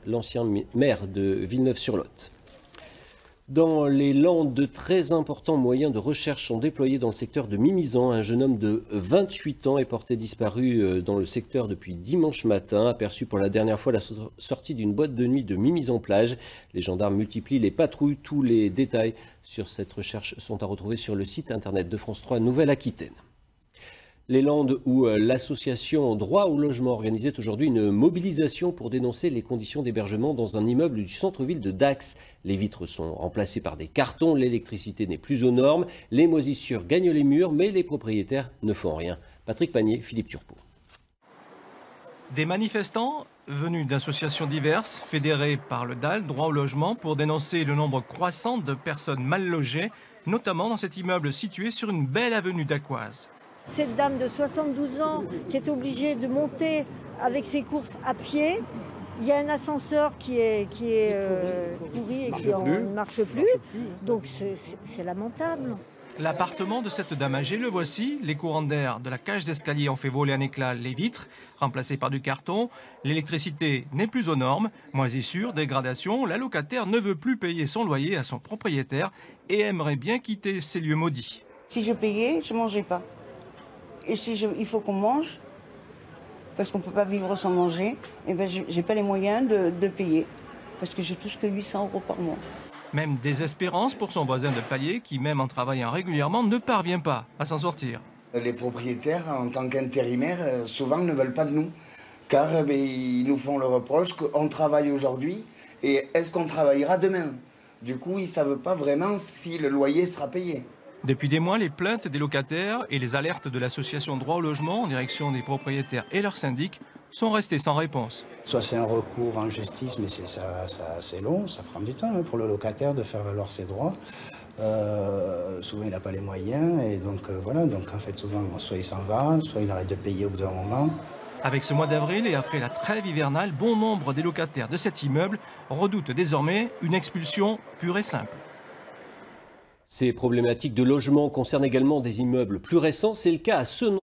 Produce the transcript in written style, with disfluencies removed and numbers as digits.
l'ancien maire de Villeneuve-sur-Lot. Dans les Landes, de très importants moyens de recherche sont déployés dans le secteur de Mimizan. Un jeune homme de 28 ans est porté disparu dans le secteur depuis dimanche matin, aperçu pour la dernière fois à la sortie d'une boîte de nuit de Mimizan-Plage. Les gendarmes multiplient les patrouilles. Tous les détails sur cette recherche sont à retrouver sur le site internet de France 3 Nouvelle-Aquitaine. Les Landes, où l'association Droit au logement organisait aujourd'hui une mobilisation pour dénoncer les conditions d'hébergement dans un immeuble du centre-ville de Dax. Les vitres sont remplacées par des cartons, l'électricité n'est plus aux normes, les moisissures gagnent les murs, mais les propriétaires ne font rien. Patrick Panier, Philippe Turpot. Des manifestants venus d'associations diverses, fédérés par le DAL, Droit au logement, pour dénoncer le nombre croissant de personnes mal logées, notamment dans cet immeuble situé sur une belle avenue d'Aquoise. Cette dame de 72 ans qui est obligée de monter avec ses courses à pied. Il y a un ascenseur qui est pourri et qui ne marche plus. Donc c'est lamentable. L'appartement de cette dame âgée, le voici. Les courants d'air de la cage d'escalier ont fait voler en éclats les vitres, remplacées par du carton. L'électricité n'est plus aux normes. Moisissure, dégradation, la locataire ne veut plus payer son loyer à son propriétaire et aimerait bien quitter ces lieux maudits. Si je payais, je ne mangeais pas. Et il faut qu'on mange, parce qu'on ne peut pas vivre sans manger, et ben je n'ai pas les moyens de payer, parce que je touche que 800 € par mois. Même désespérance pour son voisin de palier qui, même en travaillant régulièrement, ne parvient pas à s'en sortir. Les propriétaires, en tant qu'intérimaires, souvent ne veulent pas de nous, car ils nous font le reproche qu'on travaille aujourd'hui, et est-ce qu'on travaillera demain? Du coup, ils ne savent pas vraiment si le loyer sera payé. Depuis des mois, les plaintes des locataires et les alertes de l'association Droit au logement en direction des propriétaires et leurs syndics sont restées sans réponse. Soit c'est un recours en justice, mais c'est long, ça prend du temps pour le locataire de faire valoir ses droits. Souvent il n'a pas les moyens et donc voilà, donc en fait souvent soit il s'en va, soit il arrête de payer au bout d'un moment. Avec ce mois d'avril et après la trêve hivernale, bon nombre des locataires de cet immeuble redoutent désormais une expulsion pure et simple. Ces problématiques de logement concernent également des immeubles plus récents. C'est le cas à Senon.